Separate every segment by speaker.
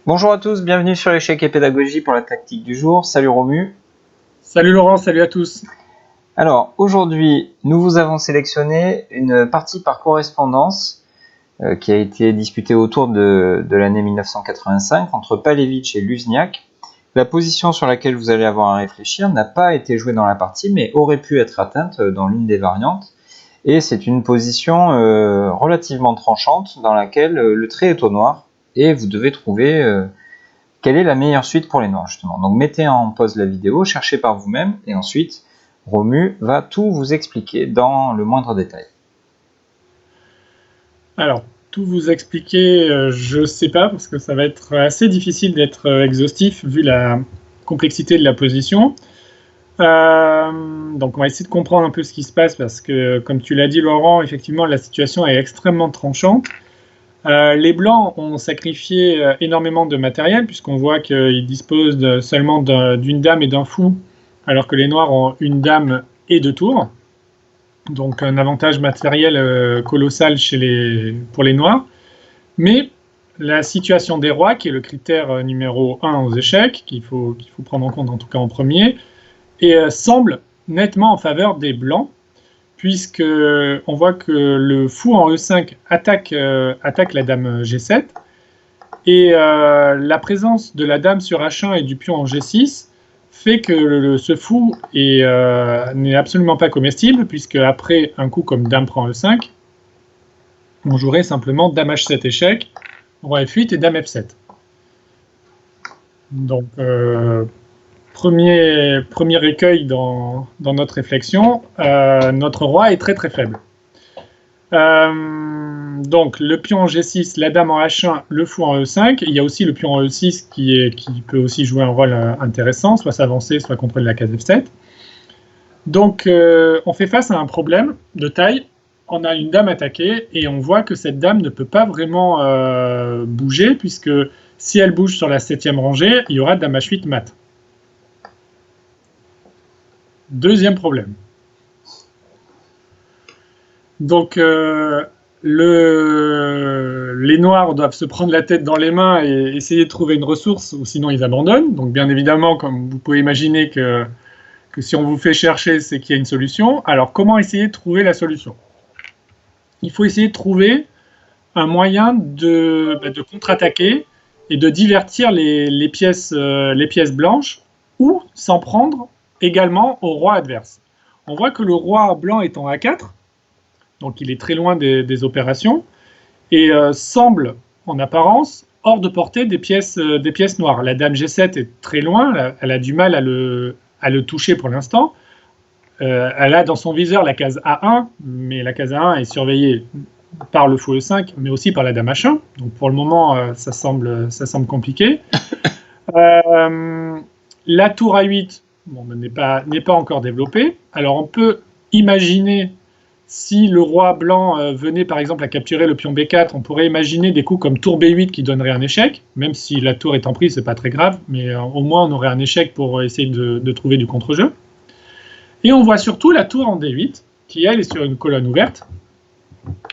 Speaker 1: Bonjour à tous, bienvenue sur Échec et Pédagogie pour la tactique du jour. Salut Romu.
Speaker 2: Salut Laurent, salut à tous.
Speaker 1: Alors aujourd'hui, nous vous avons sélectionné une partie par correspondance qui a été disputée autour de l'année 1985 entre Palevich et Lužňák. La position sur laquelle vous allez avoir à réfléchir n'a pas été jouée dans la partie, mais aurait pu être atteinte dans l'une des variantes. Et c'est une position relativement tranchante dans laquelle le trait est au noir et vous devez trouver quelle est la meilleure suite pour les noirs justement. Donc mettez en pause la vidéo, cherchez par vous-même et ensuite Romu va tout vous expliquer dans le moindre détail.
Speaker 2: Alors, tout vous expliquer, je ne sais pas, parce que ça va être assez difficile d'être exhaustif vu la complexité de la position. Donc on va essayer de comprendre un peu ce qui se passe, parce que, comme tu l'as dit Laurent, effectivement la situation est extrêmement tranchante. Les Blancs ont sacrifié énormément de matériel, puisqu'on voit qu'ils disposent seulement d'une dame et d'un fou, alors que les Noirs ont une dame et deux tours. Donc un avantage matériel colossal pour les Noirs. Mais la situation des rois, qui est le critère numéro 1 aux échecs, qu'il faut prendre en compte en tout cas en premier, semble nettement en faveur des Blancs, puisqu'on voit que le fou en E5 attaque la dame G7, et la présence de la dame sur H1 et du pion en G6 fait que ce fou n'est absolument pas comestible, puisque après un coup comme dame prend E5, on jouerait simplement dame H7 échec, roi F8 et dame F7. Donc, premier écueil dans notre réflexion, notre roi est très très faible. Donc le pion en G6, la dame en H1, le fou en E5. Il y a aussi le pion en E6 qui peut aussi jouer un rôle intéressant, soit s'avancer, soit contrôler la case F7. Donc on fait face à un problème de taille. On a une dame attaquée et on voit que cette dame ne peut pas vraiment bouger, puisque si elle bouge sur la 7e rangée, il y aura dame H8 mat. Deuxième problème. Donc les Noirs doivent se prendre la tête dans les mains et essayer de trouver une ressource, ou sinon ils abandonnent. Donc bien évidemment, comme vous pouvez imaginer que si on vous fait chercher, c'est qu'il y a une solution. Alors comment essayer de trouver la solution? Il faut essayer de trouver un moyen de contre-attaquer et de divertir les pièces blanches, ou s'en prendre également au roi adverse. On voit que le roi blanc est en A4, donc il est très loin des opérations, et semble, en apparence, hors de portée des pièces noires. La dame G7 est très loin, elle a du mal à le toucher pour l'instant. Elle a dans son viseur la case A1, mais la case A1 est surveillée par le fou E5, mais aussi par la dame H1. Donc pour le moment, ça semble compliqué. La tour A8 n'est pas encore développée. Alors on peut imaginer, si le roi blanc venait par exemple à capturer le pion B4, on pourrait imaginer des coups comme tour B8 qui donneraient un échec, même si la tour est en prise, c'est pas très grave, mais au moins on aurait un échec pour essayer de trouver du contre-jeu. Et on voit surtout la tour en D8, qui elle est sur une colonne ouverte,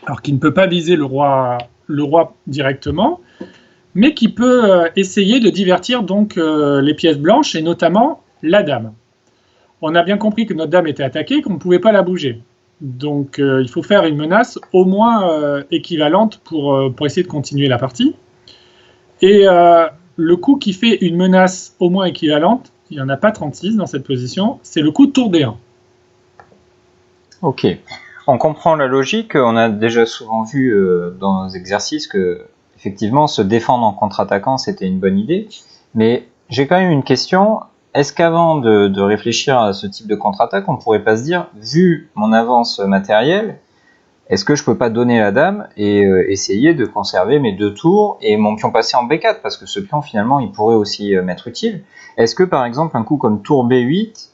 Speaker 2: alors qui ne peut pas viser le roi directement, mais qui peut essayer de divertir donc les pièces blanches, et notamment la dame. On a bien compris que notre dame était attaquée, qu'on ne pouvait pas la bouger. Donc il faut faire une menace au moins équivalente pour essayer de continuer la partie. Et le coup qui fait une menace au moins équivalente, il n'y en a pas 36 dans cette position, c'est le coup de tour D1.
Speaker 1: Ok, on comprend la logique, on a déjà souvent vu dans nos exercices que effectivement se défendre en contre-attaquant c'était une bonne idée, mais j'ai quand même une question. Est-ce qu'avant de réfléchir à ce type de contre-attaque, on ne pourrait pas se dire, vu mon avance matérielle, est-ce que je ne peux pas donner la dame et essayer de conserver mes deux tours et mon pion passé en B4, parce que ce pion finalement il pourrait aussi m'être utile. Est-ce que par exemple un coup comme tour B8,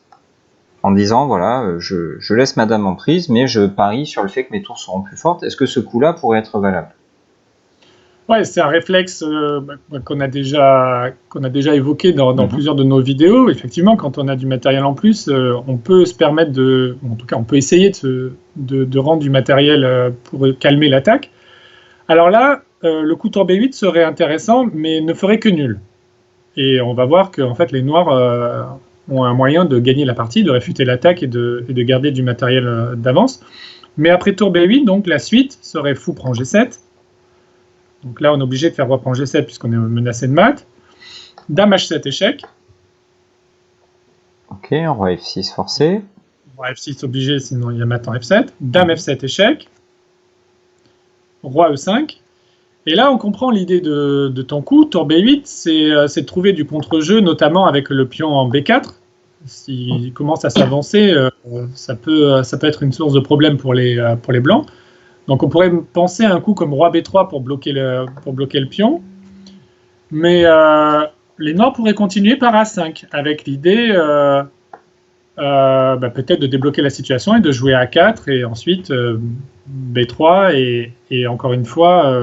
Speaker 1: en disant voilà, je laisse ma dame en prise, mais je parie sur le fait que mes tours seront plus fortes, est-ce que ce coup-là pourrait être valable?
Speaker 2: Ouais, c'est un réflexe qu'on a déjà évoqué dans plusieurs de nos vidéos. Effectivement, quand on a du matériel en plus, on peut se permettre en tout cas, on peut essayer de rendre du matériel pour calmer l'attaque. Alors là, le coup tour B8 serait intéressant, mais ne ferait que nul. Et on va voir que en fait, les noirs ont un moyen de gagner la partie, de réfuter l'attaque et de garder du matériel d'avance. Mais après tour B8, donc la suite serait fou prend G7. Donc là, on est obligé de faire roi prend G7 puisqu'on est menacé de mat. Dame H7 échec.
Speaker 1: Ok, roi F6 forcé.
Speaker 2: Roi F6 obligé, sinon il y a mat en F7. Dame F7 échec. Roi E5. Et là, on comprend l'idée de ton coup. Tour B8, c'est de trouver du contre-jeu, notamment avec le pion en B4. S'il commence à s'avancer, ça peut être une source de problème pour les blancs. Donc on pourrait penser à un coup comme roi B3 pour bloquer le pion. Mais les noirs pourraient continuer par A5, avec l'idée peut-être de débloquer la situation et de jouer A4, et ensuite B3, et encore une fois,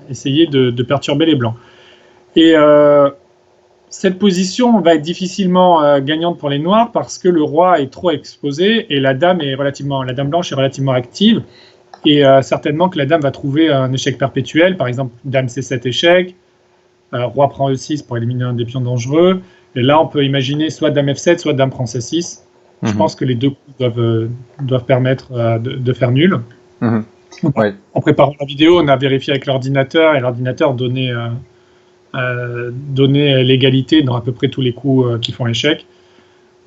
Speaker 2: essayer de perturber les blancs. Et cette position va être difficilement gagnante pour les noirs, parce que le roi est trop exposé, et la dame blanche est relativement active, et certainement que la dame va trouver un échec perpétuel, par exemple dame C7 échec, roi prend E6 pour éliminer un des pions dangereux, et là on peut imaginer soit dame F7, soit dame prend C6. Je pense que les deux coups doivent permettre de faire nul.
Speaker 1: Ouais.
Speaker 2: En préparant la vidéo, on a vérifié avec l'ordinateur, et l'ordinateur donnait l'égalité dans à peu près tous les coups qui font échec.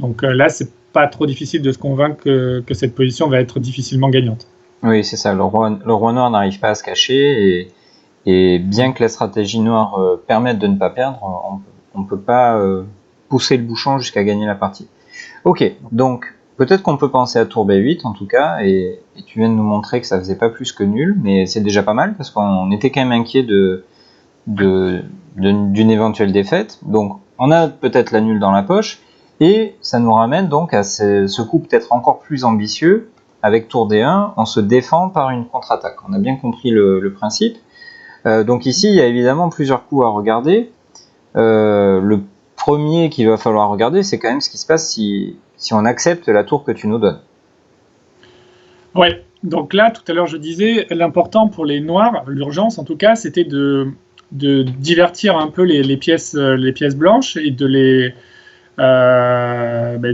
Speaker 2: Donc là, c'est pas trop difficile de se convaincre que cette position va être difficilement gagnante.
Speaker 1: Oui, c'est ça. Le roi noir n'arrive pas à se cacher, et bien que la stratégie noire permette de ne pas perdre, on ne peut pas pousser le bouchon jusqu'à gagner la partie. Ok, donc peut-être qu'on peut penser à tour B8 en tout cas, et tu viens de nous montrer que ça faisait pas plus que nul, mais c'est déjà pas mal parce qu'on était quand même inquiet d'une éventuelle défaite. Donc on a peut-être la nulle dans la poche, et ça nous ramène donc à ce coup peut-être encore plus ambitieux. Avec tour D1, on se défend par une contre-attaque. On a bien compris le principe. Donc ici, il y a évidemment plusieurs coups à regarder. Le premier qu'il va falloir regarder, c'est quand même ce qui se passe si on accepte la tour que tu nous donnes.
Speaker 2: Ouais, donc là, tout à l'heure, je disais, l'important pour les noirs, l'urgence en tout cas, c'était de divertir un peu les pièces blanches, et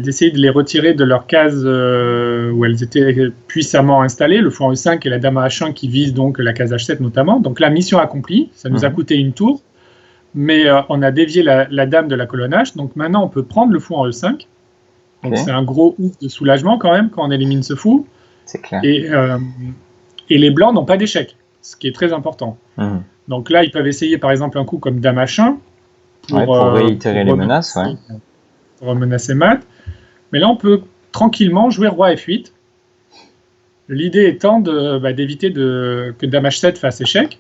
Speaker 2: d'essayer de les retirer de leur case où elles étaient puissamment installées, le fou en E5 et la dame à H1 qui vise donc la case H7 notamment. Donc la mission accomplie, ça nous a coûté une tour, mais on a dévié la dame de la colonne H, donc maintenant on peut prendre le fou en E5. Donc c'est un gros ouf de soulagement quand même quand on élimine ce fou.
Speaker 1: C'est clair.
Speaker 2: Et les blancs n'ont pas d'échec, ce qui est très important. Donc là, ils peuvent essayer par exemple un coup comme dame H1
Speaker 1: pour réitérer les menaces,
Speaker 2: pour menacer mat. Mais là, on peut tranquillement jouer roi F8. L'idée étant d'éviter que dame H7 fasse échec.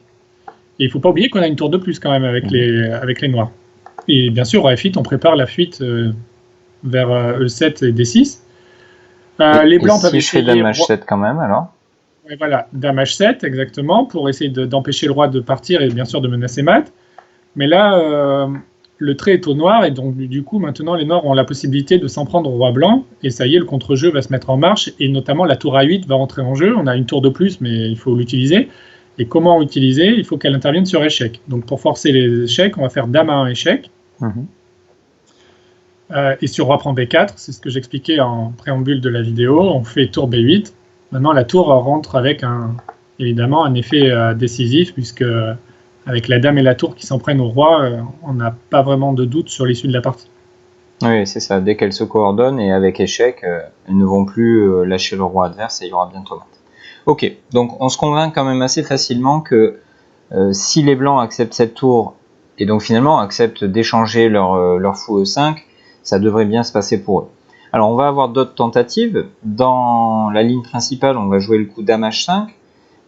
Speaker 2: Et il ne faut pas oublier qu'on a une tour de plus quand même avec les noirs. Et bien sûr, roi F8, on prépare la fuite vers E7 et D6. Les blancs peuvent
Speaker 1: essayer dame H7 quand même, alors.
Speaker 2: Ouais, voilà, dame H7, exactement, pour essayer d'empêcher le roi de partir et bien sûr de menacer mat. Mais là, le trait est au noir, et donc du coup, maintenant, les noirs ont la possibilité de s'en prendre au roi blanc, et ça y est, le contre-jeu va se mettre en marche, et notamment la tour A8 va rentrer en jeu. On a une tour de plus, mais il faut l'utiliser. Et comment l'utiliser? Il faut qu'elle intervienne sur échec. Donc pour forcer les échecs, on va faire dame A1 échec. Et sur roi prend B4, c'est ce que j'expliquais en préambule de la vidéo, on fait tour B8. Maintenant, la tour rentre avec évidemment un effet décisif, puisque avec la dame et la tour qui s'en prennent au roi, on n'a pas vraiment de doute sur l'issue de la partie.
Speaker 1: Oui, c'est ça. Dès qu'elles se coordonnent, et avec échec, elles ne vont plus lâcher le roi adverse, et il y aura bientôt mat. Ok, donc on se convainc quand même assez facilement que si les blancs acceptent cette tour, et donc finalement acceptent d'échanger leur fou E5, ça devrait bien se passer pour eux. Alors on va avoir d'autres tentatives. Dans la ligne principale, on va jouer le coup dame H5,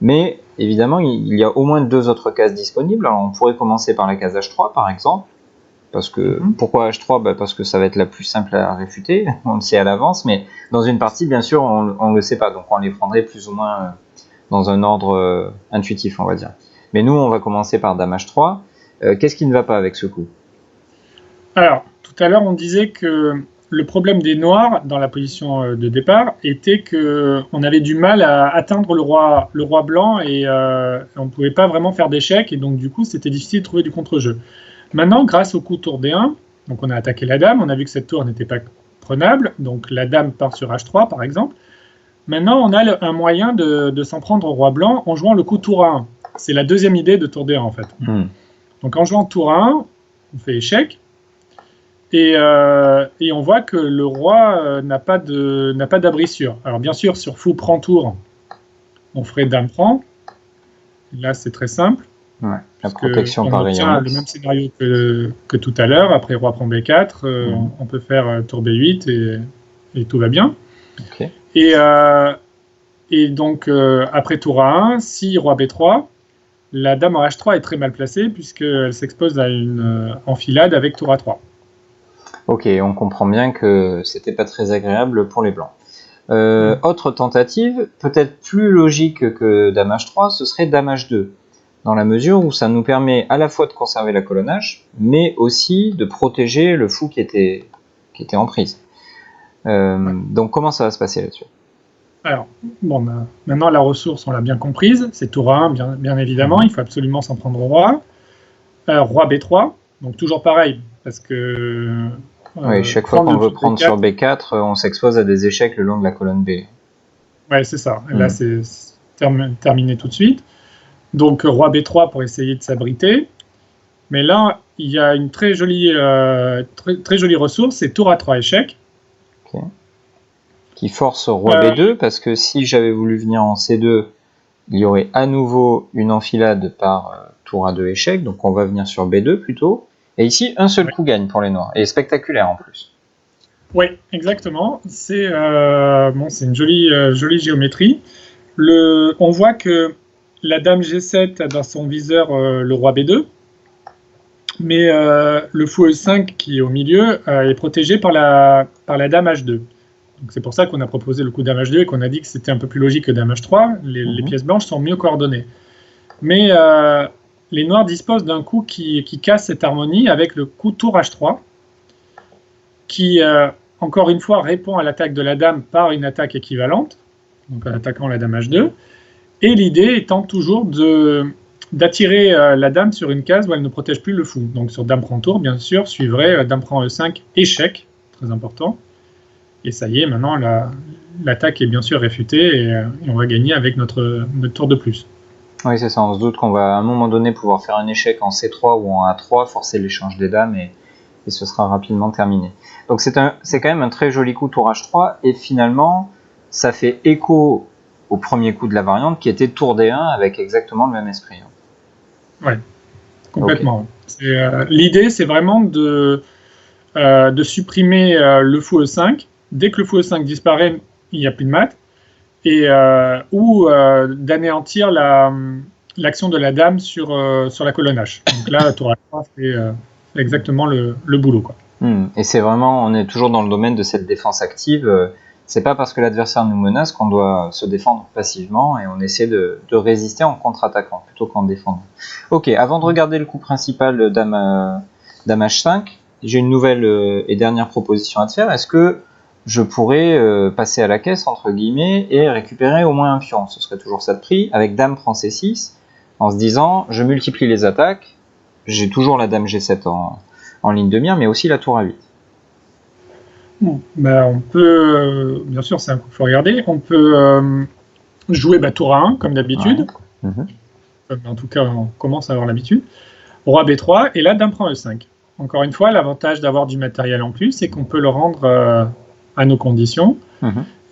Speaker 1: mais évidemment il y a au moins 2 autres cases disponibles. Alors on pourrait commencer par la case H3 par exemple, parce que pourquoi H3 ? Parce que ça va être la plus simple à réfuter, on le sait à l'avance, mais dans une partie bien sûr on le sait pas, donc on les prendrait plus ou moins dans un ordre intuitif, on va dire. Mais nous on va commencer par dame H3. Qu'est-ce qui ne va pas avec ce coup ?
Speaker 2: Alors, tout à l'heure, on disait que le problème des noirs dans la position de départ était qu'on avait du mal à atteindre le roi blanc et on ne pouvait pas vraiment faire d'échecs et donc du coup c'était difficile de trouver du contre-jeu. Maintenant, grâce au coup tour D1, donc on a attaqué la dame, on a vu que cette tour n'était pas prenable, donc la dame part sur H3 par exemple. Maintenant on a un moyen de s'en prendre au roi blanc en jouant le coup tour A1. C'est la deuxième idée de tour D1 en fait. Donc en jouant tour A1, on fait échec. Et on voit que le roi n'a pas d'abrissure. Alors bien sûr, sur fou prend tour, on ferait dame prend. Là, c'est très simple.
Speaker 1: Ouais, la protection par rayon.
Speaker 2: On obtient le même scénario que tout à l'heure. Après roi prend B4, on peut faire tour B8 et tout va bien.
Speaker 1: Okay.
Speaker 2: Et donc, après tour A1, si roi B3, la dame en H3 est très mal placée puisqu'elle s'expose à une enfilade avec tour A3.
Speaker 1: Ok, on comprend bien que c'était pas très agréable pour les blancs. Autre tentative, peut-être plus logique que dame H3, ce serait dame H2, dans la mesure où ça nous permet à la fois de conserver la colonne H, mais aussi de protéger le fou qui était en prise. Donc comment ça va se passer là-dessus?
Speaker 2: Alors, bon, maintenant la ressource, on l'a bien comprise, c'est tour A1, bien évidemment, il faut absolument s'en prendre au roi. Roi B3, donc toujours pareil, parce que...
Speaker 1: oui, chaque fois qu'on veut prendre sur B4, on s'expose à des échecs le long de la colonne B.
Speaker 2: Ouais, c'est ça. Là, c'est terminé tout de suite. Donc, roi B3 pour essayer de s'abriter. Mais là, il y a une très jolie ressource, c'est tour A3 échec.
Speaker 1: Okay. Qui force roi B2, parce que si j'avais voulu venir en C2, il y aurait à nouveau une enfilade par tour A2 échec, donc on va venir sur B2 plutôt. Et ici, un seul coup gagne pour les noirs, et spectaculaire en plus.
Speaker 2: Oui, exactement. C'est une jolie géométrie. On voit que la dame G7 a dans son viseur le roi B2, mais le fou E5 qui est au milieu est protégé par la dame H2. Donc c'est pour ça qu'on a proposé le coup dame H2 et qu'on a dit que c'était un peu plus logique que dame H3. Les pièces blanches sont mieux coordonnées. Mais les noirs disposent d'un coup qui casse cette harmonie avec le coup tour H3, qui, encore une fois, répond à l'attaque de la dame par une attaque équivalente, donc en attaquant la dame H2, et l'idée étant toujours d'attirer la dame sur une case où elle ne protège plus le fou. Donc sur dame prend tour, bien sûr, suivrait dame prend E5, échec, très important, et ça y est, maintenant l'attaque est bien sûr réfutée, et on va gagner avec notre tour de plus.
Speaker 1: Oui, c'est ça, on se doute qu'on va à un moment donné pouvoir faire un échec en C3 ou en A3, forcer l'échange des dames, et ce sera rapidement terminé. Donc c'est quand même un très joli coup tour H3, et finalement, ça fait écho au premier coup de la variante, qui était tour D1, avec exactement le même esprit.
Speaker 2: Oui, complètement. Okay. L'idée, c'est vraiment de supprimer le fou E5. Dès que le fou E5 disparaît, il n'y a plus de mat. Ou d'anéantir l'action de la dame sur la colonne H. Donc là, la tour H3 fait exactement le boulot, quoi.
Speaker 1: Et c'est vraiment, on est toujours dans le domaine de cette défense active. C'est pas parce que l'adversaire nous menace qu'on doit se défendre passivement, et on essaie de résister en contre-attaquant plutôt qu'en défendant. Ok, avant de regarder le coup principal dame H5, j'ai une nouvelle et dernière proposition à te faire. Est-ce que je pourrais passer à la caisse, entre guillemets, et récupérer au moins un pion? Ce serait toujours ça de prix, avec dame prend C6, en se disant, je multiplie les attaques, j'ai toujours la dame G7 en ligne de mire, mais aussi la tour A8.
Speaker 2: Bon, on peut, bien sûr, c'est un coup qu'il faut regarder, on peut jouer tour A1, comme d'habitude, en tout cas, on commence à avoir l'habitude, roi B3, et là, dame prend E5. Encore une fois, l'avantage d'avoir du matériel en plus, c'est qu'on peut le rendre à nos conditions.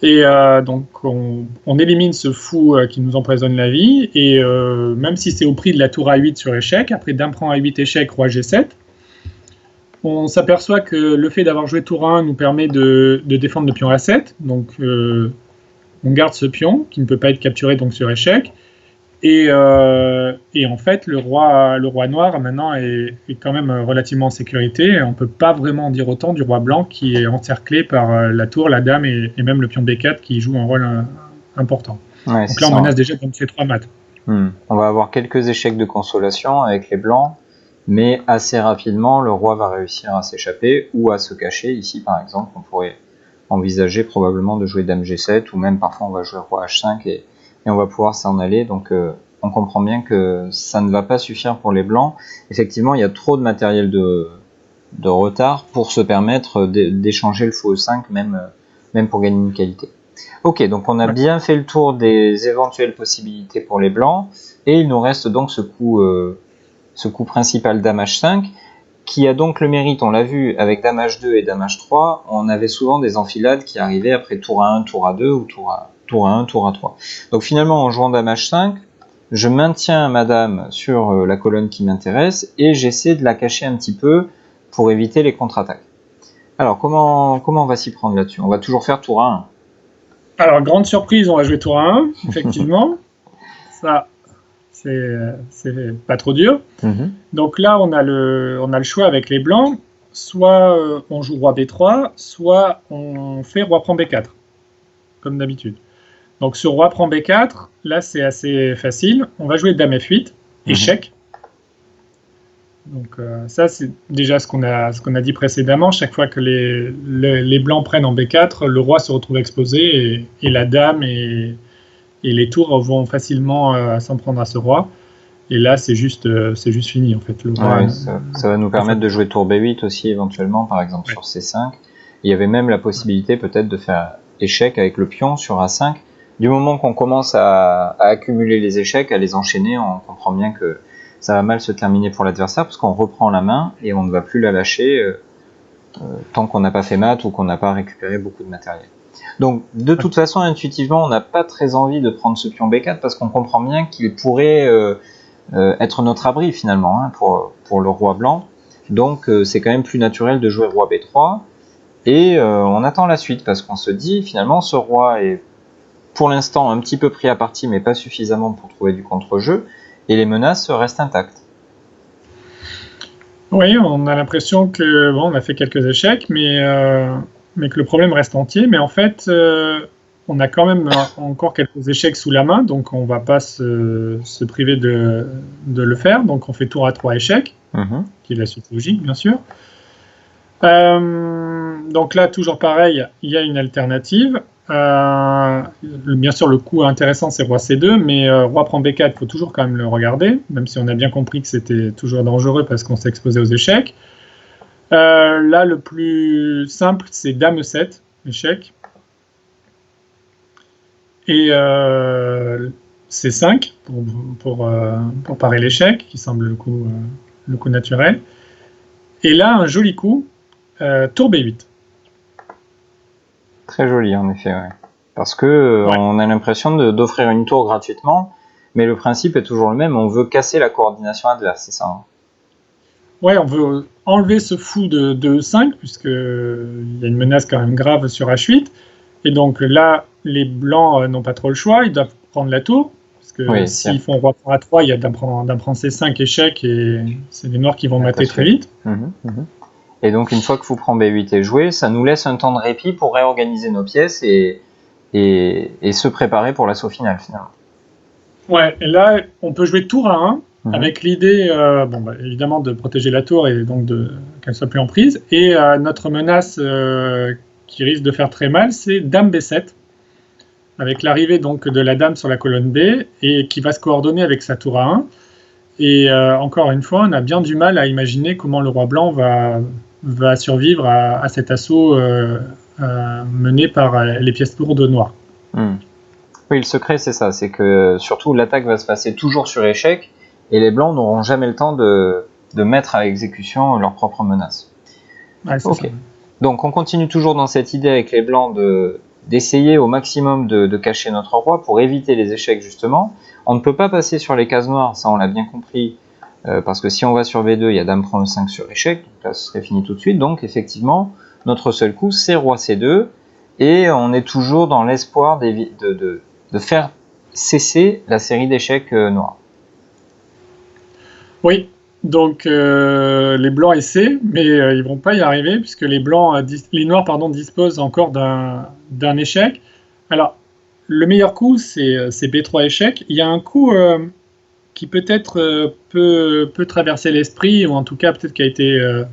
Speaker 2: Et donc, on élimine ce fou qui nous empoisonne la vie. Et même si c'est au prix de la tour A8 sur échec, après dame prend A8 échec, roi G7, on s'aperçoit que le fait d'avoir joué tour 1 nous permet de défendre le pion A7. Donc, on garde ce pion qui ne peut pas être capturé donc sur échec. Et en fait, le roi noir, maintenant, est quand même relativement en sécurité. On ne peut pas vraiment en dire autant du roi blanc qui est encerclé par la tour, la dame et même le pion B4 qui joue un rôle important.
Speaker 1: Ouais,
Speaker 2: donc là, on menace déjà comme C3 mat.
Speaker 1: On va avoir quelques échecs de consolation avec les blancs, mais assez rapidement, le roi va réussir à s'échapper ou à se cacher. Ici, par exemple, on pourrait envisager probablement de jouer dame G7, ou même parfois on va jouer roi H5 et on va pouvoir s'en aller. Donc on comprend bien que ça ne va pas suffire pour les blancs. Effectivement, il y a trop de matériel de retard pour se permettre d'échanger le fou E5, même pour gagner une qualité. Ok, donc on a bien fait le tour des éventuelles possibilités pour les blancs, et il nous reste donc ce coup principal dame H5, qui a donc le mérite, on l'a vu, avec dame H2 et dame H3, on avait souvent des enfilades qui arrivaient après tour A1, tour A2, ou tour A1, tour A3. Donc finalement, en jouant dame H5, je maintiens ma dame sur la colonne qui m'intéresse, et j'essaie de la cacher un petit peu pour éviter les contre-attaques. Alors, comment on va s'y prendre là-dessus? On va toujours faire tour A1.
Speaker 2: Alors, grande surprise, on va jouer tour A1, effectivement. Ça, c'est pas trop dur. Donc là, on a le choix avec les blancs. Soit on joue roi B3, soit on fait roi prend B4, comme d'habitude. Donc sur roi prend B4, là c'est assez facile. On va jouer dame F8, échec. Donc ça c'est déjà ce qu'on a dit précédemment. Chaque fois que les blancs prennent en B4, le roi se retrouve exposé et la dame et les tours vont facilement s'en prendre à ce roi. Et là c'est juste fini en fait. Le roi,
Speaker 1: ça va nous permettre de jouer tour B8 aussi éventuellement, par exemple sur C5. Il y avait même la possibilité peut-être de faire échec avec le pion sur A5. Du moment qu'on commence à accumuler les échecs, à les enchaîner, on comprend bien que ça va mal se terminer pour l'adversaire, parce qu'on reprend la main et on ne va plus la lâcher tant qu'on n'a pas fait mat ou qu'on n'a pas récupéré beaucoup de matériel. Donc de toute façon, intuitivement, on n'a pas très envie de prendre ce pion B4, parce qu'on comprend bien qu'il pourrait être notre abri finalement pour le roi blanc. Donc c'est quand même plus naturel de jouer roi B3, et on attend la suite, parce qu'on se dit finalement ce roi est pour l'instant un petit peu pris à partie, mais pas suffisamment pour trouver du contre-jeu, et les menaces restent intactes.
Speaker 2: Oui, on a l'impression que on a fait quelques échecs, mais que le problème reste entier. Mais en fait, on a quand même encore quelques échecs sous la main, donc on ne va pas se priver de le faire. Donc on fait tour à 3 échecs, qui est la suite logique, bien sûr. Donc là, toujours pareil, il y a une alternative. Bien sûr, le coup intéressant, c'est roi C2, mais roi prend B4, il faut toujours quand même le regarder, même si on a bien compris que c'était toujours dangereux parce qu'on s'est exposé aux échecs. Là, le plus simple, c'est dame E7, échec. Et C5 pour parer l'échec, qui semble le coup naturel. Et là, un joli coup, tour B8.
Speaker 1: Très joli en effet, ouais. Parce que on a l'impression d'offrir une tour gratuitement, mais le principe est toujours le même, on veut casser la coordination adverse, c'est ça?
Speaker 2: Ouais, on veut enlever ce fou de E5, puisqu'il y a une menace quand même grave sur H8. Et donc là, les blancs n'ont pas trop le choix, ils doivent prendre la tour, parce que s'ils font roi prend A3, il y a dame prend C5 échec, et c'est les noirs qui vont mater très vite.
Speaker 1: Et donc une fois que fou prend B8 est joué, ça nous laisse un temps de répit pour réorganiser nos pièces et se préparer pour l'assaut final finalement.
Speaker 2: Ouais, et là on peut jouer tour à 1 avec l'idée évidemment de protéger la tour et donc qu'elle soit plus en prise. Et notre menace qui risque de faire très mal, c'est dame B7, avec l'arrivée donc de la dame sur la colonne B et qui va se coordonner avec sa tour à 1. Et encore une fois, on a bien du mal à imaginer comment le roi blanc va survivre à cet assaut mené par les pièces lourdes noires.
Speaker 1: Oui, le secret c'est ça, c'est que surtout l'attaque va se passer toujours sur échec, et les blancs n'auront jamais le temps de mettre à exécution leurs propres menaces.
Speaker 2: Ouais, c'est ça.
Speaker 1: Donc on continue toujours dans cette idée avec les blancs d'essayer au maximum de cacher notre roi pour éviter les échecs justement. On ne peut pas passer sur les cases noires, ça on l'a bien compris, parce que si on va sur B2, il y a dame prend E5 sur échec, donc là ce serait fini tout de suite. Donc effectivement, notre seul coup c'est roi C2, et on est toujours dans l'espoir de faire cesser la série d'échecs noirs.
Speaker 2: Oui, donc les blancs essaient, mais ils vont pas y arriver, puisque les noirs disposent encore d'un échec. Alors, le meilleur coup, c'est B3 échec. Il y a un coup qui peut-être peut traverser l'esprit, ou en tout cas peut-être qui a été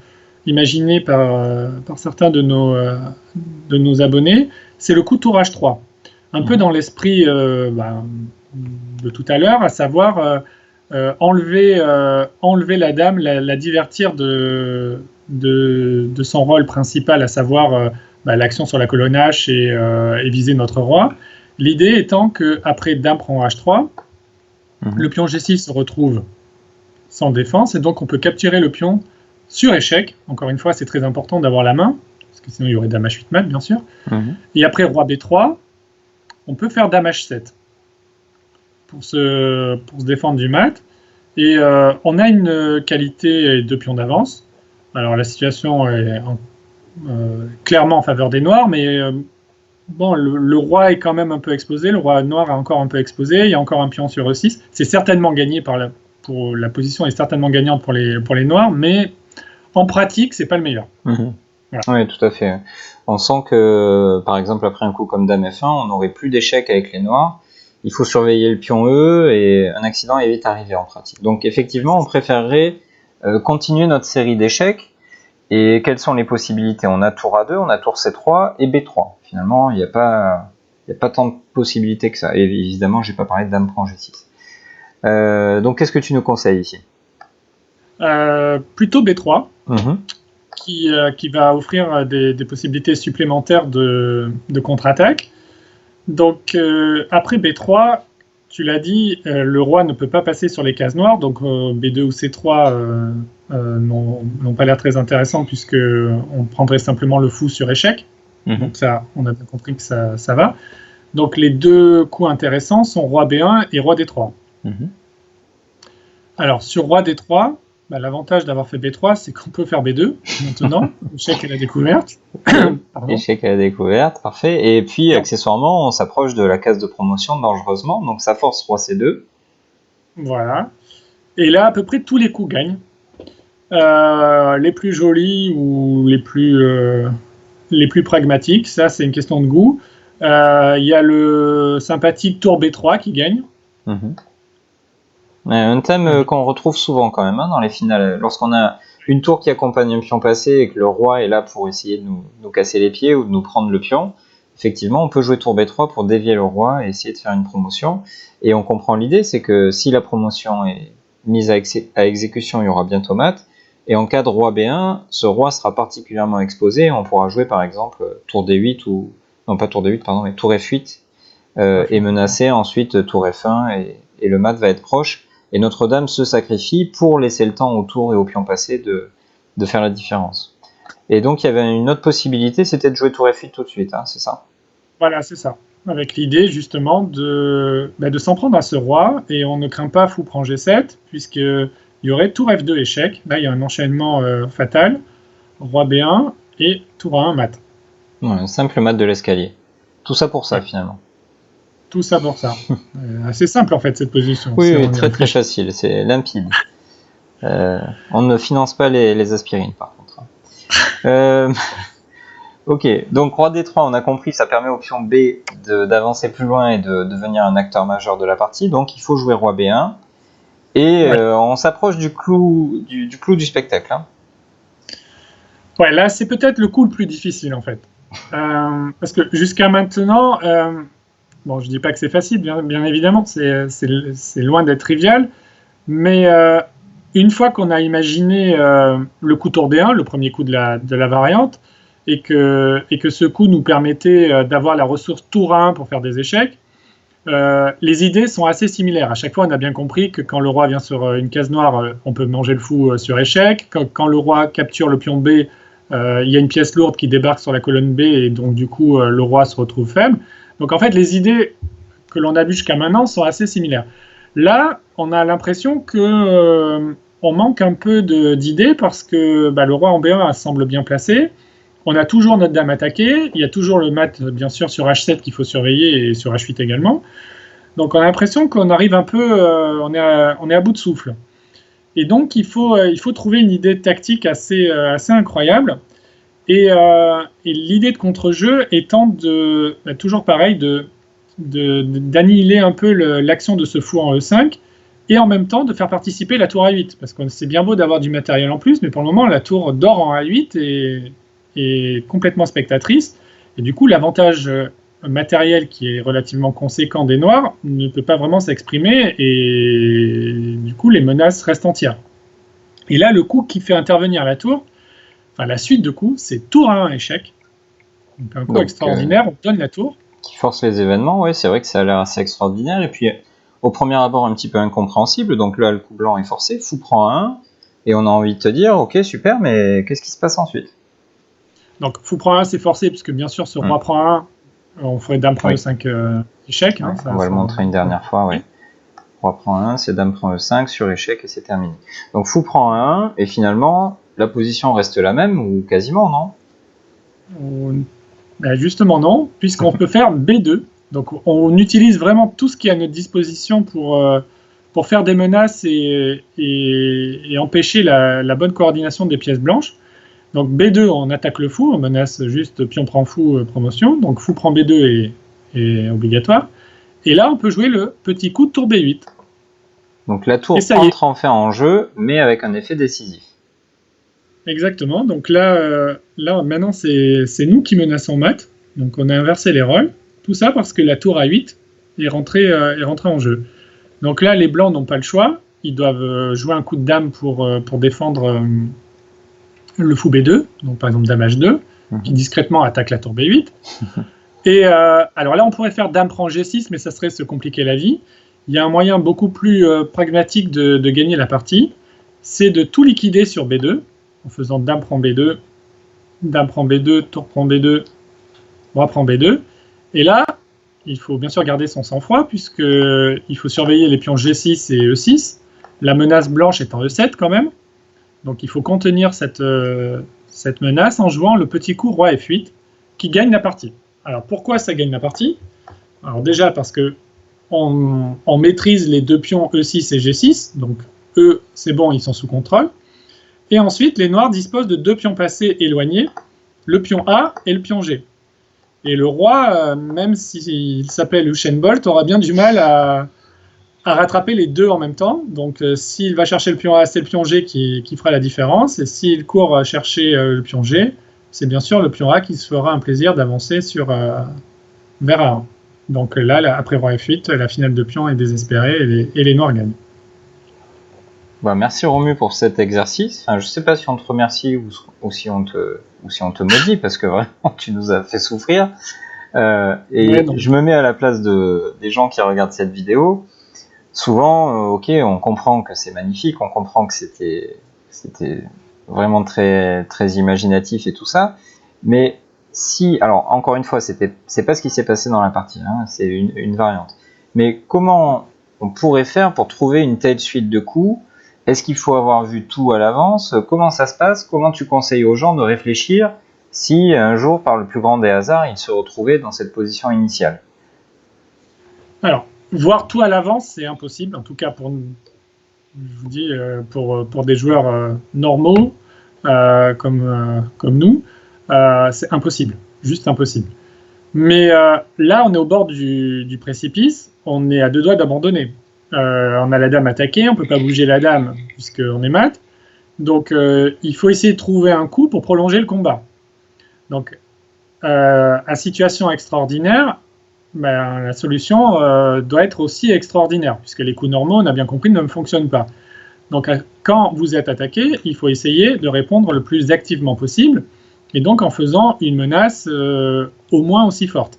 Speaker 2: imaginé par certains de nos abonnés, c'est le coup tour H3. Un peu dans l'esprit de tout à l'heure, à savoir enlever la dame, la divertir de son rôle principal, à savoir l'action sur la colonne H et viser notre roi. L'idée étant qu'après dame prend H3, le pion G6 se retrouve sans défense, et donc on peut capturer le pion sur échec. Encore une fois, c'est très important d'avoir la main, parce que sinon il y aurait dame H8 mat, bien sûr. Et après roi B3, on peut faire dame H7 pour se défendre du mat. Et on a une qualité de pion d'avance. Alors la situation est clairement en faveur des noirs, mais bon, le roi est quand même un peu exposé, le roi noir est encore un peu exposé, il y a encore un pion sur E6. C'est certainement gagné pour la position est certainement gagnante pour les noirs, mais en pratique, c'est pas le meilleur.
Speaker 1: Voilà. Oui, tout à fait. On sent que, par exemple, après un coup comme dame F1, on n'aurait plus d'échec avec les noirs. Il faut surveiller le pion E et un accident est vite arrivé en pratique. Donc effectivement, on préférerait continuer notre série d'échecs. Et quelles sont les possibilités ? On a tour A2, on a tour C3 et B3. Finalement, il n'y a pas tant de possibilités que ça. Et évidemment, je n'ai pas parlé de dame prend G6. Donc qu'est-ce que tu nous conseilles ici ?
Speaker 2: Plutôt B3. Qui va offrir des possibilités supplémentaires de contre-attaque. Donc, après B3, tu l'as dit, le roi ne peut pas passer sur les cases noires, donc B2 ou C3 n'ont pas l'air très intéressants, puisqu'on prendrait simplement le fou sur échec. Donc ça, on a bien compris que ça va. Donc les deux coups intéressants sont roi B1 et roi D3. Alors, sur roi D3, l'avantage d'avoir fait B3, c'est qu'on peut faire B2 maintenant, échec à la découverte.
Speaker 1: Échec à la découverte, parfait. Et puis, accessoirement, on s'approche de la case de promotion dangereusement, donc ça force roi C2.
Speaker 2: Voilà. Et là, à peu près tous les coups gagnent. Les plus jolis ou les plus pragmatiques, ça c'est une question de goût. Il y a le sympathique tour B3 qui gagne.
Speaker 1: Un thème qu'on retrouve souvent quand même dans les finales. Lorsqu'on a une tour qui accompagne un pion passé et que le roi est là pour essayer de nous casser les pieds ou de nous prendre le pion, effectivement on peut jouer tour B3 pour dévier le roi et essayer de faire une promotion. Et on comprend l'idée, c'est que si la promotion est mise à exécution, il y aura bientôt mat. Et en cas de roi B1, ce roi sera particulièrement exposé. On pourra jouer par exemple tour D8 ou... Non, pas tour D8, pardon, mais tour F8 et menacer ensuite tour F1 et le mat va être proche. Et Notre-Dame se sacrifie pour laisser le temps au tour et au pion passé de faire la différence. Et donc il y avait une autre possibilité, c'était de jouer tour F8 tout de suite, c'est ça ?
Speaker 2: Voilà, c'est ça. Avec l'idée justement de s'en prendre à ce roi, et on ne craint pas fou prend G7, puisqu'il y aurait tour F2 échec. Là il y a un enchaînement fatal, roi B1 et tour A1 mat.
Speaker 1: Un simple mat de l'escalier. Tout ça pour ça finalement.
Speaker 2: Tout ça pour ça. Assez simple en fait cette position.
Speaker 1: Oui, très très facile, c'est limpide. On ne finance pas les aspirines par contre. Ok, donc roi D3, on a compris, ça permet au pion B d'avancer plus loin et de devenir un acteur majeur de la partie, donc il faut jouer roi B1. Et on s'approche du clou du spectacle.
Speaker 2: Ouais, là c'est peut-être le coup le plus difficile en fait. Parce que jusqu'à maintenant... Bon, je ne dis pas que c'est facile, bien évidemment, c'est loin d'être trivial, mais une fois qu'on a imaginé le coup tour D1, le premier coup de la variante, et que ce coup nous permettait d'avoir la ressource tour 1 pour faire des échecs, les idées sont assez similaires. À chaque fois, on a bien compris que quand le roi vient sur une case noire, on peut manger le fou sur échec. Quand le roi capture le pion B, il y a une pièce lourde qui débarque sur la colonne B, et donc du coup, le roi se retrouve faible. Donc en fait, les idées que l'on a vues jusqu'à maintenant sont assez similaires. Là, on a l'impression que on manque un peu d'idées parce que le roi en B1 semble bien placé. On a toujours notre dame attaquée. Il y a toujours le mat, bien sûr, sur H7 qu'il faut surveiller et sur H8 également. Donc on a l'impression qu'on arrive un peu, on est à bout de souffle. Et donc il faut trouver une idée tactique assez incroyable. Et l'idée de contre-jeu étant toujours pareil, d'annihiler un peu l'action de ce fou en E5 et en même temps de faire participer la tour A8, parce que c'est bien beau d'avoir du matériel en plus, mais pour le moment, la tour dort en A8 et est complètement spectatrice, et du coup, l'avantage matériel qui est relativement conséquent des noirs ne peut pas vraiment s'exprimer, et du coup, les menaces restent entières. Et là, le coup qui fait intervenir la tour, enfin la suite de coups, c'est tour A1 échec, donc un coup extraordinaire, on donne la tour.
Speaker 1: Qui force les événements, oui, c'est vrai que ça a l'air assez extraordinaire, et puis au premier abord un petit peu incompréhensible, donc là le coup blanc est forcé, fou prend un, et on a envie de te dire, ok super, mais qu'est-ce qui se passe ensuite?
Speaker 2: Donc fou prend un, c'est forcé, puisque bien sûr ce roi prend un, on ferait dame prend E5 échec. Hein,
Speaker 1: on va le montrer une dernière fois, oui. Roi prend 1, c'est dame prend E5 sur échec et c'est terminé. Donc fou prend 1 et finalement la position reste la même ou quasiment, non?
Speaker 2: Ben justement non, puisqu'on peut faire B2. Donc on utilise vraiment tout ce qui est à notre disposition pour faire des menaces et empêcher la bonne coordination des pièces blanches. Donc B2, on attaque le fou, on menace juste pion prend fou, promotion. Donc fou prend B2 est obligatoire. Et là, on peut jouer le petit coup de tour B8.
Speaker 1: Donc la tour entre enfin en jeu, mais avec un effet décisif.
Speaker 2: Exactement. Donc là maintenant, c'est nous qui menaçons mat. Donc on a inversé les rôles. Tout ça parce que la tour A8 est rentrée en jeu. Donc là, les blancs n'ont pas le choix. Ils doivent jouer un coup de dame pour défendre le fou B2. Donc par exemple dame H2, qui discrètement attaque la tour B8. Et alors là, on pourrait faire dame prend G6, mais ça serait se compliquer la vie. Il y a un moyen beaucoup plus pragmatique de gagner la partie, c'est de tout liquider sur B2, en faisant dame prend B2, tour prend B2, roi prend B2. Et là, il faut bien sûr garder son sang-froid, puisqu'il faut surveiller les pions G6 et E6. La menace blanche est en E7 quand même. Donc il faut contenir cette menace en jouant le petit coup roi F8, qui gagne la partie. Alors pourquoi ça gagne la partie? Alors déjà parce que on maîtrise les deux pions E6 et G6, donc eux c'est bon, ils sont sous contrôle. Et ensuite les noirs disposent de deux pions passés éloignés, le pion A et le pion G. Et le roi, même s'il s'appelle Usain Bolt, aura bien du mal à rattraper les deux en même temps. Donc s'il va chercher le pion A, c'est le pion G qui fera la différence, et s'il court chercher le pion G, c'est bien sûr le pion A qui se fera un plaisir d'avancer vers A1. Donc là, après roi F8, la finale de pion est désespérée et les noirs gagnent.
Speaker 1: Bah, merci Romu pour cet exercice. Enfin, je ne sais pas si on te remercie ou si on te maudit, parce que vraiment tu nous as fait souffrir. Je me mets à la place des gens qui regardent cette vidéo. Souvent, ok, on comprend que c'est magnifique, on comprend que c'était vraiment très, très imaginatif et tout ça, mais alors encore une fois, c'est pas ce qui s'est passé dans la partie, hein, c'est une variante. Mais comment on pourrait faire pour trouver une telle suite de coups? Est-ce qu'il faut avoir vu tout à l'avance? Comment ça se passe? Comment tu conseilles aux gens de réfléchir si un jour, par le plus grand des hasards, ils se retrouvaient dans cette position initiale?
Speaker 2: Alors, voir tout à l'avance, c'est impossible, en tout cas pour des joueurs normaux comme nous. C'est impossible, juste impossible. Mais là, on est au bord du précipice, on est à deux doigts d'abandonner. On a la dame attaquée, on ne peut pas bouger la dame puisqu'on est mat. Donc, il faut essayer de trouver un coup pour prolonger le combat. Donc, à situation extraordinaire, la solution doit être aussi extraordinaire, puisque les coups normaux, on a bien compris, ne fonctionnent pas. Donc, quand vous êtes attaqué, il faut essayer de répondre le plus activement possible, et donc en faisant une menace au moins aussi forte.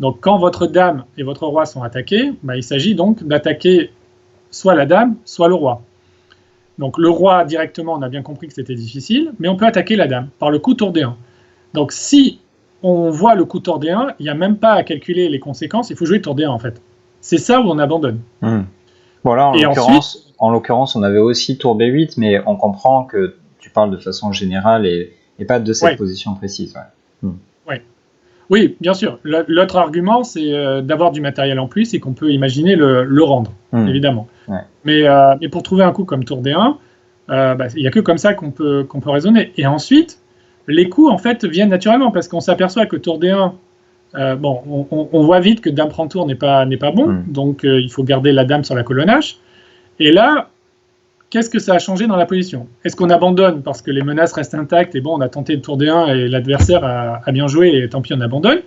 Speaker 2: Donc quand votre dame et votre roi sont attaqués, il s'agit donc d'attaquer soit la dame, soit le roi. Donc le roi directement, on a bien compris que c'était difficile, mais on peut attaquer la dame par le coup tour D1. Donc si on voit le coup tour D1, il n'y a même pas à calculer les conséquences, il faut jouer tour D1 en fait. C'est ça où on abandonne.
Speaker 1: Voilà, en l'occurrence, on avait aussi tour B8, mais on comprend que tu parles de façon générale et pas de cette position précise.
Speaker 2: Oui, bien sûr. L'autre argument, c'est d'avoir du matériel en plus et qu'on peut imaginer le rendre, évidemment. Ouais. Mais pour trouver un coup comme tour D1, il n'y a que comme ça qu'on peut raisonner. Et ensuite, les coups, en fait, viennent naturellement parce qu'on s'aperçoit que tour D1, on voit vite que dame prend tour n'est pas bon, donc il faut garder la dame sur la colonne H. Et là, qu'est-ce que ça a changé dans la position? Est-ce qu'on abandonne parce que les menaces restent intactes et bon, on a tenté le tour D1 et l'adversaire a bien joué et tant pis, on abandonne?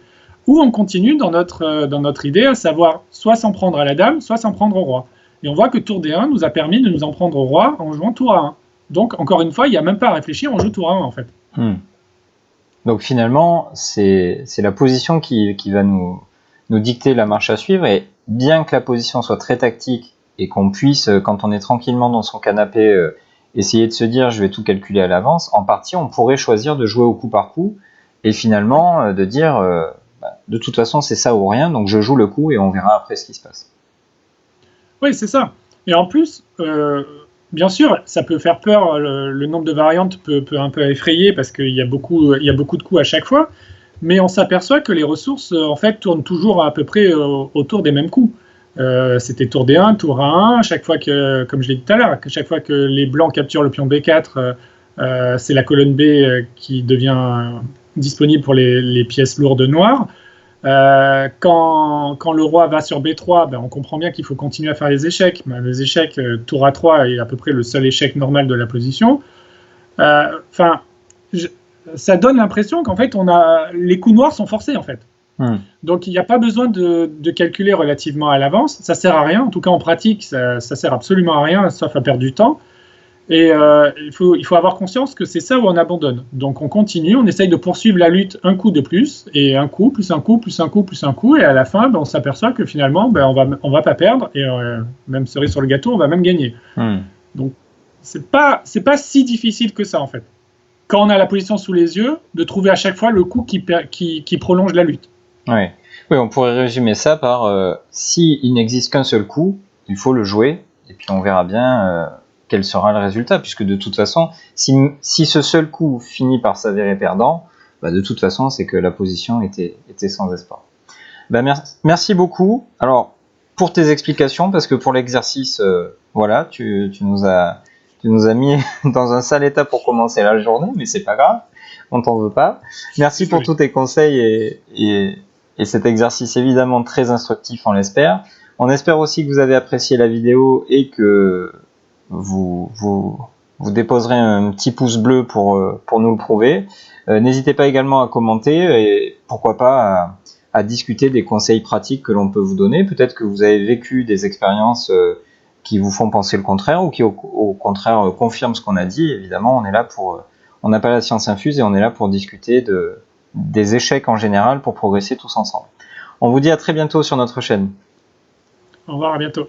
Speaker 2: Ou on continue dans notre idée, à savoir soit s'en prendre à la dame, soit s'en prendre au roi. Et on voit que tour D1 nous a permis de nous en prendre au roi en jouant tour A1. Donc, encore une fois, il n'y a même pas à réfléchir, on joue tour A1 en fait.
Speaker 1: Donc finalement, c'est la position qui va nous dicter la marche à suivre, et bien que la position soit très tactique et qu'on puisse, quand on est tranquillement dans son canapé, essayer de se dire je vais tout calculer à l'avance, en partie on pourrait choisir de jouer au coup par coup et finalement de dire de toute façon c'est ça ou rien, donc je joue le coup et on verra après ce qui se passe.
Speaker 2: Oui, c'est ça. Et en plus, bien sûr, ça peut faire peur, le nombre de variantes peut un peu effrayer parce qu'il y a beaucoup de coups à chaque fois, mais on s'aperçoit que les ressources en fait tournent toujours à peu près autour des mêmes coups. C'était tour D1, tour A1, chaque fois que, comme je l'ai dit tout à l'heure, chaque fois que les blancs capturent le pion B4, c'est la colonne B qui devient disponible pour les pièces lourdes noires. Quand le roi va sur B3, on comprend bien qu'il faut continuer à faire les échecs. Les échecs, tour A3 est à peu près le seul échec normal de la position. Ça donne l'impression qu'en fait, les coups noirs sont forcés en fait. Donc il n'y a pas besoin de calculer relativement à l'avance, ça sert à rien, en tout cas en pratique ça sert absolument à rien, sauf à perdre du temps. Et il faut avoir conscience que c'est ça où on abandonne. Donc on continue, on essaye de poursuivre la lutte un coup de plus, et un coup, plus un coup, plus un coup, plus un coup, et à la fin on s'aperçoit que finalement on va pas perdre, et même cerise sur le gâteau, on va même gagner. Donc c'est pas si difficile que ça en fait. Quand on a la position sous les yeux, de trouver à chaque fois le coup qui prolonge la lutte.
Speaker 1: Oui, on pourrait résumer ça par s'il n'existe qu'un seul coup, il faut le jouer, et puis on verra bien quel sera le résultat, puisque de toute façon, si ce seul coup finit par s'avérer perdant, de toute façon, c'est que la position était sans espoir. Merci beaucoup. Alors, pour tes explications, parce que pour l'exercice, voilà, tu nous as mis dans un sale état pour commencer la journée, mais c'est pas grave, on t'en veut pas. Merci pour tous tes conseils et cet exercice évidemment très instructif, on l'espère. On espère aussi que vous avez apprécié la vidéo et que vous déposerez un petit pouce bleu pour nous le prouver. N'hésitez pas également à commenter et pourquoi pas à discuter des conseils pratiques que l'on peut vous donner. Peut-être que vous avez vécu des expériences qui vous font penser le contraire ou qui au contraire confirment ce qu'on a dit. Évidemment, on n'a pas la science infuse et on est là pour discuter des échecs en général pour progresser tous ensemble. On vous dit à très bientôt sur notre chaîne.
Speaker 2: Au revoir, à bientôt.